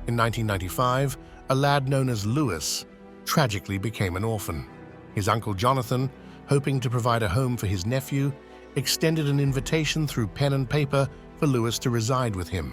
In 1995, a lad known as Lewis tragically became an orphan. His uncle Jonathan, hoping to provide a home for his nephew, extended an invitation through pen and paper for Lewis to reside with him.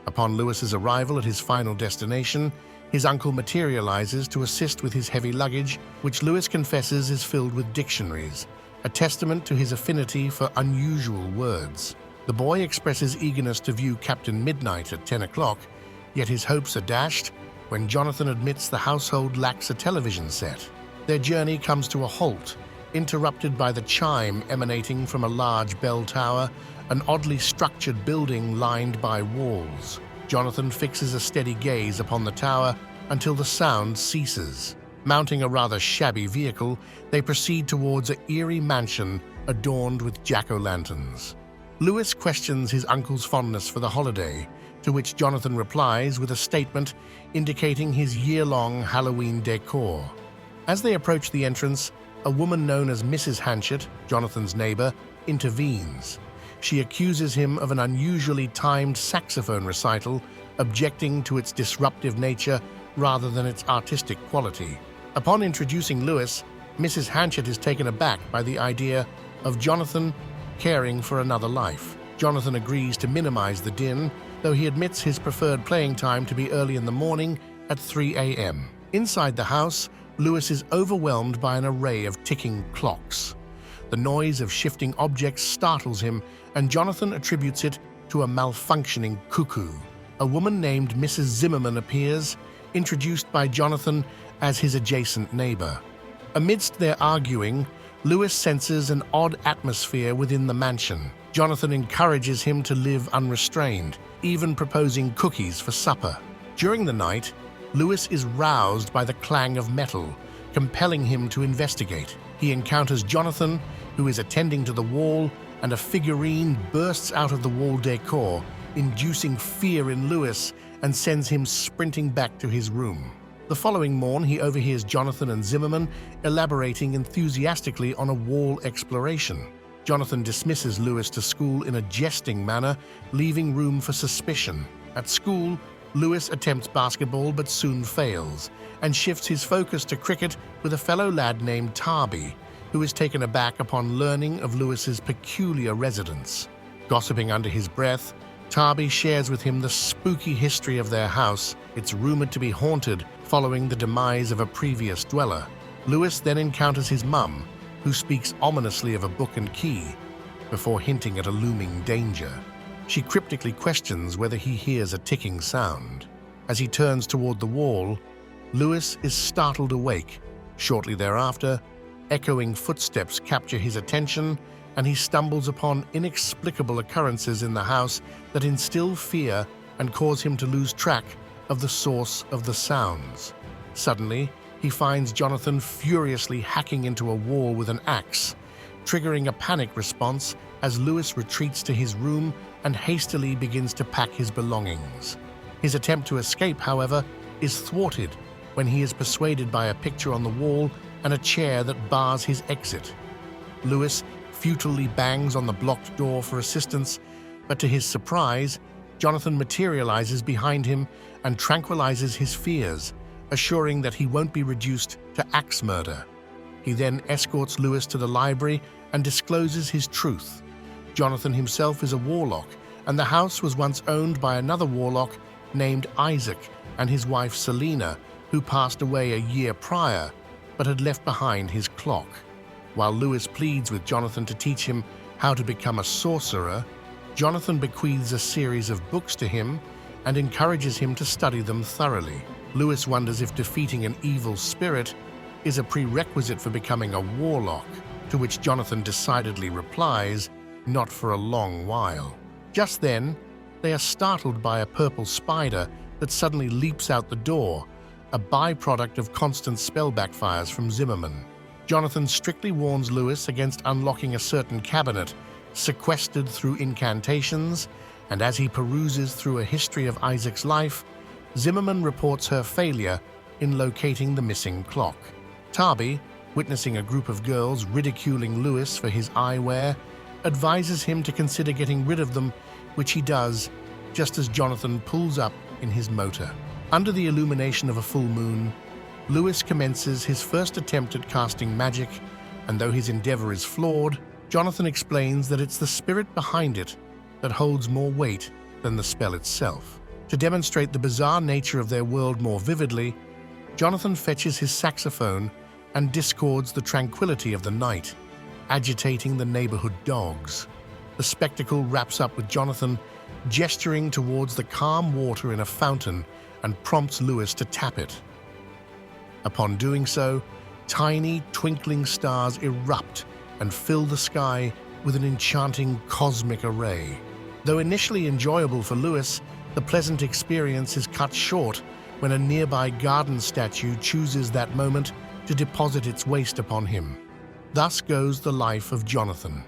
Upon Lewis's arrival at his final destination, his uncle materializes to assist with his heavy luggage, which Lewis confesses is filled with dictionaries, a testament to his affinity for unusual words. The boy expresses eagerness to view Captain Midnight at 10 o'clock, yet his hopes are dashed when Jonathan admits the household lacks a television set. Their journey comes to a halt, interrupted by the chime emanating from a large bell tower, an oddly structured building lined by walls. Jonathan fixes a steady gaze upon the tower until the sound ceases. Mounting a rather shabby vehicle, they proceed towards an eerie mansion adorned with jack-o'-lanterns. Lewis questions his uncle's fondness for the holiday, to which Jonathan replies with a statement indicating his year-long Halloween decor. As they approach the entrance, a woman known as Mrs. Hanchett, Jonathan's neighbor, intervenes. She accuses him of an unusually timed saxophone recital, objecting to its disruptive nature rather than its artistic quality. Upon introducing Lewis, Mrs. Hanchett is taken aback by the idea of Jonathan caring for another life. Jonathan agrees to minimize the din, though he admits his preferred playing time to be early in the morning at 3 a.m. Inside the house, Lewis is overwhelmed by an array of ticking clocks. The noise of shifting objects startles him, and Jonathan attributes it to a malfunctioning cuckoo. A woman named Mrs. Zimmerman appears, introduced by Jonathan as his adjacent neighbor. Amidst their arguing, Lewis senses an odd atmosphere within the mansion. Jonathan encourages him to live unrestrained, even proposing cookies for supper. During the night, Lewis is roused by the clang of metal, compelling him to investigate. He encounters Jonathan, who is attending to the wall, and a figurine bursts out of the wall decor, inducing fear in Lewis and sends him sprinting back to his room. The following morn, he overhears Jonathan and Zimmerman elaborating enthusiastically on a wall exploration. Jonathan dismisses Lewis to school in a jesting manner, leaving room for suspicion. At school, Lewis attempts basketball but soon fails, and shifts his focus to cricket with a fellow lad named Tarby, who is taken aback upon learning of Lewis's peculiar residence. Gossiping under his breath, Tarby shares with him the spooky history of their house. It's rumored to be haunted following the demise of a previous dweller. Lewis then encounters his mum, who speaks ominously of a book and key, before hinting at a looming danger. She cryptically questions whether he hears a ticking sound. As he turns toward the wall, Lewis is startled awake. Shortly thereafter, echoing footsteps capture his attention, and he stumbles upon inexplicable occurrences in the house that instill fear and cause him to lose track of the source of the sounds. Suddenly, he finds Jonathan furiously hacking into a wall with an axe, triggering a panic response as Lewis retreats to his room and hastily begins to pack his belongings. His attempt to escape, however, is thwarted when he is persuaded by a picture on the wall and a chair that bars his exit. Lewis futilely bangs on the blocked door for assistance, but to his surprise, Jonathan materializes behind him and tranquilizes his fears, assuring that he won't be reduced to axe murder. He then escorts Lewis to the library and discloses his truth. Jonathan himself is a warlock, and the house was once owned by another warlock named Isaac and his wife Selena, who passed away a year prior, but had left behind his clock. While Lewis pleads with Jonathan to teach him how to become a sorcerer, Jonathan bequeaths a series of books to him and encourages him to study them thoroughly. Lewis wonders if defeating an evil spirit is a prerequisite for becoming a warlock, to which Jonathan decidedly replies, "Not for a long while." Just then, they are startled by a purple spider that suddenly leaps out the door, a byproduct of constant spell backfires from Zimmerman. Jonathan strictly warns Lewis against unlocking a certain cabinet, sequestered through incantations, and as he peruses through a history of Isaac's life, Zimmerman reports her failure in locating the missing clock. Tarby, witnessing a group of girls ridiculing Lewis for his eyewear, advises him to consider getting rid of them, which he does just as Jonathan pulls up in his motor. Under the illumination of a full moon, Lewis commences his first attempt at casting magic, and though his endeavor is flawed, Jonathan explains that it's the spirit behind it that holds more weight than the spell itself. To demonstrate the bizarre nature of their world more vividly, Jonathan fetches his saxophone and discords the tranquility of the night, agitating the neighborhood dogs. The spectacle wraps up with Jonathan gesturing towards the calm water in a fountain and prompts Lewis to tap it. Upon doing so, tiny, twinkling stars erupt and fill the sky with an enchanting cosmic array. Though initially enjoyable for Lewis, the pleasant experience is cut short when a nearby garden statue chooses that moment to deposit its waste upon him. Thus goes the life of Jonathan.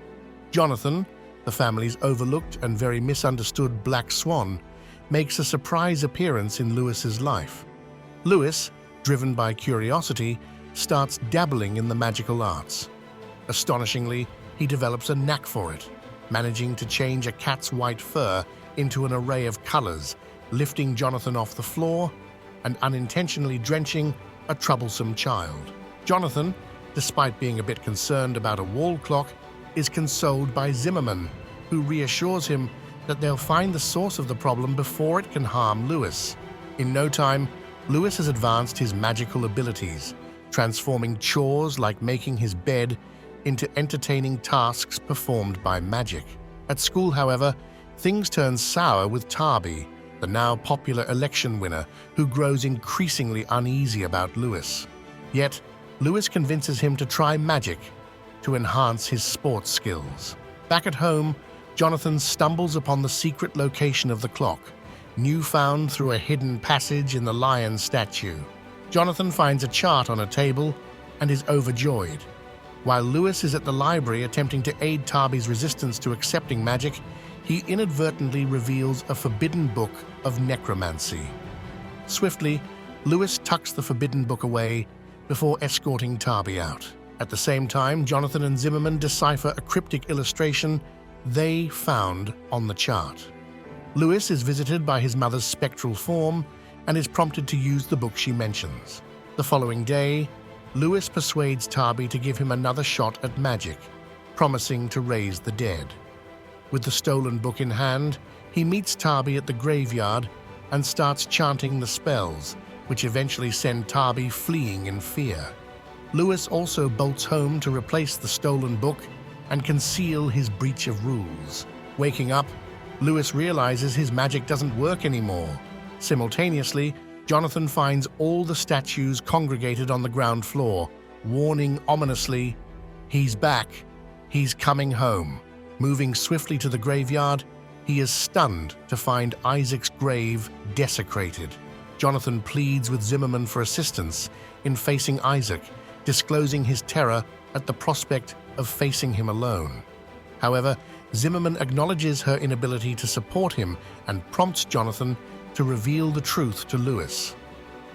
Jonathan, the family's overlooked and very misunderstood black swan, makes a surprise appearance in Lewis's life. Lewis, driven by curiosity, starts dabbling in the magical arts. Astonishingly, he develops a knack for it, managing to change a cat's white fur into an array of colors, lifting Jonathan off the floor and unintentionally drenching a troublesome child. Jonathan, despite being a bit concerned about a wall clock, is consoled by Zimmerman, who reassures him that they'll find the source of the problem before it can harm Lewis. In no time, Lewis has advanced his magical abilities, transforming chores like making his bed into entertaining tasks performed by magic. At school, however, things turn sour with Tarby, the now popular election winner, who grows increasingly uneasy about Lewis. Yet, Lewis convinces him to try magic to enhance his sports skills. Back at home, Jonathan stumbles upon the secret location of the clock, new found through a hidden passage in the lion statue. Jonathan finds a chart on a table and is overjoyed. While Lewis is at the library attempting to aid Tarby's resistance to accepting magic, he inadvertently reveals a forbidden book of necromancy. Swiftly, Lewis tucks the forbidden book away before escorting Tarby out. At the same time, Jonathan and Zimmerman decipher a cryptic illustration they found on the chart. Lewis is visited by his mother's spectral form and is prompted to use the book she mentions. The following day, Lewis persuades Tarby to give him another shot at magic, promising to raise the dead. With the stolen book in hand, he meets Tarby at the graveyard and starts chanting the spells, which eventually send Tarby fleeing in fear. Lewis also bolts home to replace the stolen book and conceal his breach of rules. Waking up, Lewis realizes his magic doesn't work anymore. Simultaneously, Jonathan finds all the statues congregated on the ground floor, warning ominously, "He's back. He's coming home." Moving swiftly to the graveyard, he is stunned to find Isaac's grave desecrated. Jonathan pleads with Zimmerman for assistance in facing Isaac, disclosing his terror at the prospect of facing him alone. However, Zimmerman acknowledges her inability to support him and prompts Jonathan to reveal the truth to Lewis.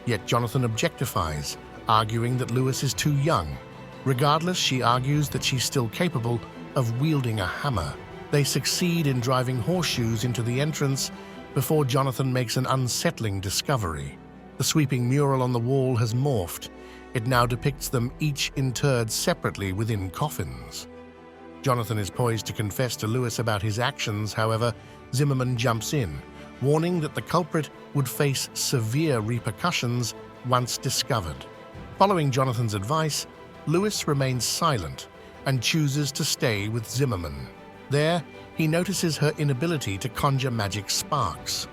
Yet Jonathan objectifies, arguing that Lewis is too young. Regardless, she argues that she's still capable of wielding a hammer. They succeed in driving horseshoes into the entrance before Jonathan makes an unsettling discovery. The sweeping mural on the wall has morphed. It now depicts them each interred separately within coffins. Jonathan is poised to confess to Lewis about his actions. However, Zimmerman jumps in, warning that the culprit would face severe repercussions once discovered. Following Jonathan's advice, Lewis remains silent and chooses to stay with Zimmerman. There, he notices her inability to conjure magic sparks.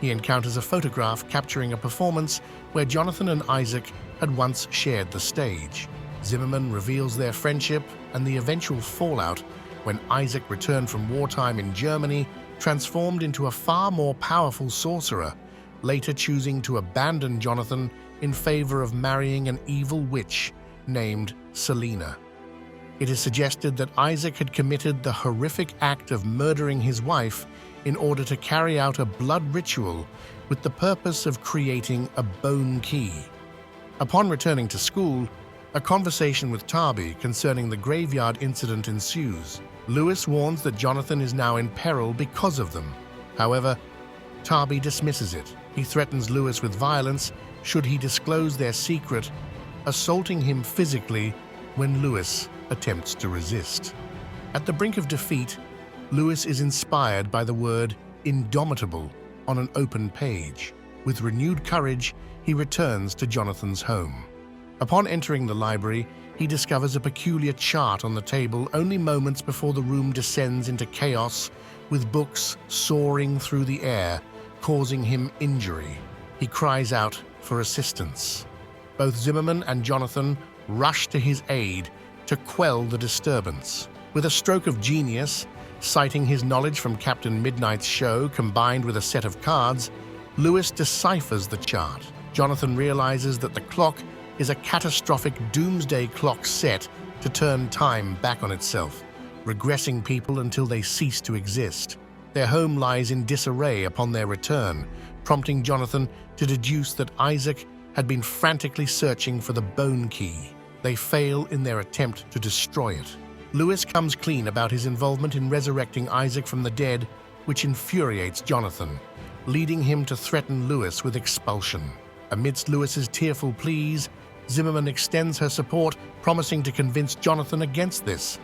He encounters a photograph capturing a performance where Jonathan and Isaac had once shared the stage. Zimmerman reveals their friendship and the eventual fallout when Isaac returned from wartime in Germany, transformed into a far more powerful sorcerer, later choosing to abandon Jonathan in favor of marrying an evil witch named Selena. It is suggested that Isaac had committed the horrific act of murdering his wife in order to carry out a blood ritual with the purpose of creating a bone key. Upon returning to school, a conversation with Tarby concerning the graveyard incident ensues. Lewis warns that Jonathan is now in peril because of them. However, Tarby dismisses it. He threatens Lewis with violence should he disclose their secret, assaulting him physically when Lewis attempts to resist. At the brink of defeat, Lewis is inspired by the word indomitable on an open page. With renewed courage, he returns to Jonathan's home. Upon entering the library, he discovers a peculiar chart on the table only moments before the room descends into chaos, with books soaring through the air, causing him injury. He cries out for assistance. Both Zimmerman and Jonathan rush to his aid to quell the disturbance. With a stroke of genius, citing his knowledge from Captain Midnight's show combined with a set of cards, Lewis deciphers the chart. Jonathan realizes that the clock is a catastrophic doomsday clock set to turn time back on itself, regressing people until they cease to exist. Their home lies in disarray upon their return, prompting Jonathan to deduce that Isaac had been frantically searching for the bone key. They fail in their attempt to destroy it. Lewis comes clean about his involvement in resurrecting Isaac from the dead, which infuriates Jonathan, leading him to threaten Lewis with expulsion. Amidst Lewis's tearful pleas, Zimmerman extends her support, promising to convince Jonathan against this.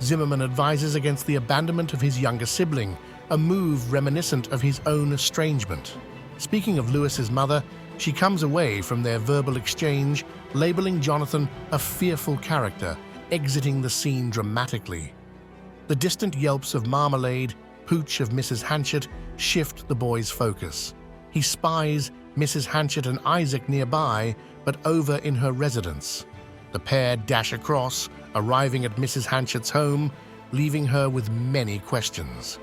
Zimmerman advises against the abandonment of his younger sibling, a move reminiscent of his own estrangement. Speaking of Lewis's mother, she comes away from their verbal exchange, labeling Jonathan a fearful character, exiting the scene dramatically. The distant yelps of Marmalade, Pooch of Mrs. Hanchett, shift the boy's focus. He spies Mrs. Hanchett and Isaac nearby, but over in her residence. The pair dash across, arriving at Mrs. Hanchett's home, leaving her with many questions.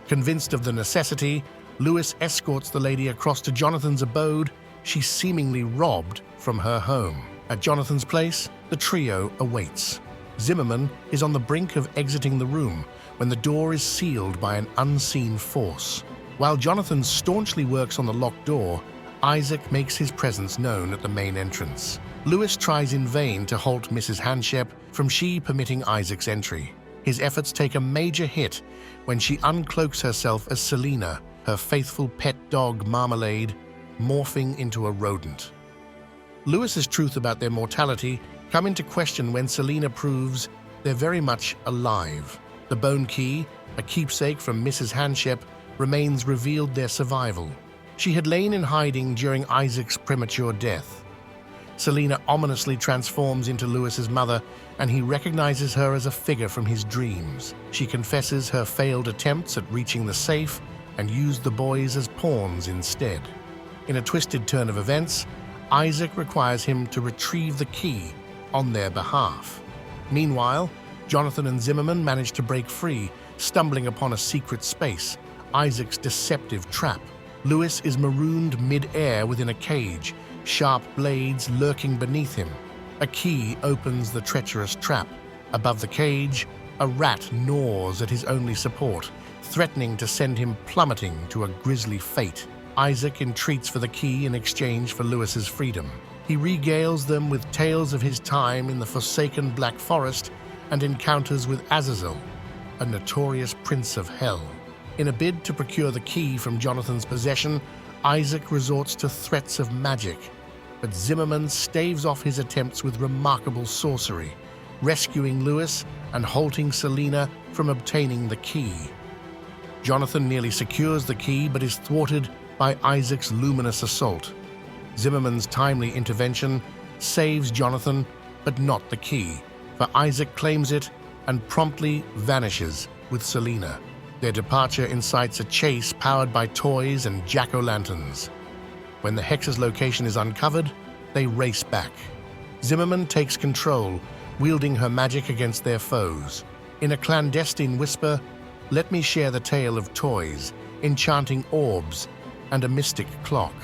Convinced of the necessity, Lewis escorts the lady across to Jonathan's abode, she seemingly robbed from her home. At Jonathan's place, the trio awaits. Zimmerman is on the brink of exiting the room when the door is sealed by an unseen force. While Jonathan staunchly works on the locked door, Isaac makes his presence known at the main entrance. Lewis tries in vain to halt Mrs. Hanchett from permitting Isaac's entry. His efforts take a major hit when she uncloaks herself as Selena, her faithful pet dog Marmalade, morphing into a rodent. Lewis's truth about their mortality come into question when Selena proves they're very much alive. The bone key, a keepsake from Mrs. Hanchett, remains revealed their survival. She had lain in hiding during Isaac's premature death. Selena ominously transforms into Lewis's mother, and he recognizes her as a figure from his dreams. She confesses her failed attempts at reaching the safe and used the boys as pawns instead. In a twisted turn of events, Isaac requires him to retrieve the key on their behalf. Meanwhile, Jonathan and Zimmerman manage to break free, stumbling upon a secret space, Isaac's deceptive trap. Lewis is marooned mid-air within a cage, sharp blades lurking beneath him. A key opens the treacherous trap. Above the cage, a rat gnaws at his only support, threatening to send him plummeting to a grisly fate. Isaac entreats for the key in exchange for Lewis's freedom. He regales them with tales of his time in the forsaken Black Forest and encounters with Azazel, a notorious prince of hell. In a bid to procure the key from Jonathan's possession, Isaac resorts to threats of magic, but Zimmerman staves off his attempts with remarkable sorcery, rescuing Lewis and halting Selena from obtaining the key. Jonathan nearly secures the key but is thwarted by Isaac's luminous assault. Zimmerman's timely intervention saves Jonathan, but not the key, for Isaac claims it and promptly vanishes with Selena. Their departure incites a chase powered by toys and jack-o'-lanterns. When the hex's location is uncovered, they race back. Zimmerman takes control, wielding her magic against their foes. In a clandestine whisper, let me share the tale of toys, enchanting orbs, and a mystic clock.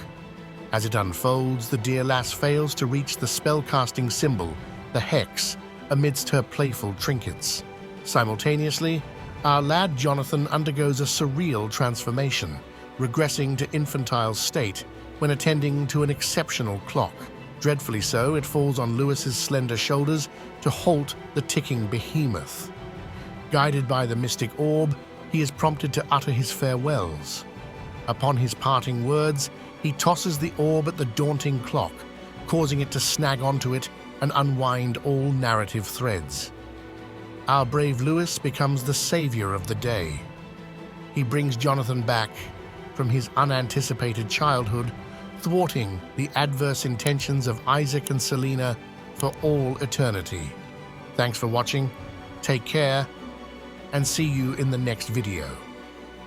As it unfolds, the dear lass fails to reach the spell-casting symbol, the hex, amidst her playful trinkets. Simultaneously, our lad Jonathan undergoes a surreal transformation, regressing to infantile state when attending to an exceptional clock. Dreadfully so, it falls on Lewis's slender shoulders to halt the ticking behemoth. Guided by the mystic orb, he is prompted to utter his farewells. Upon his parting words, He tosses the orb at the daunting clock, causing it to snag onto it and unwind all narrative threads. Our brave Lewis becomes the savior of the day. He brings Jonathan back from his unanticipated childhood, thwarting the adverse intentions of Isaac and Selena for all eternity. Thanks for watching, take care, and see you in the next video.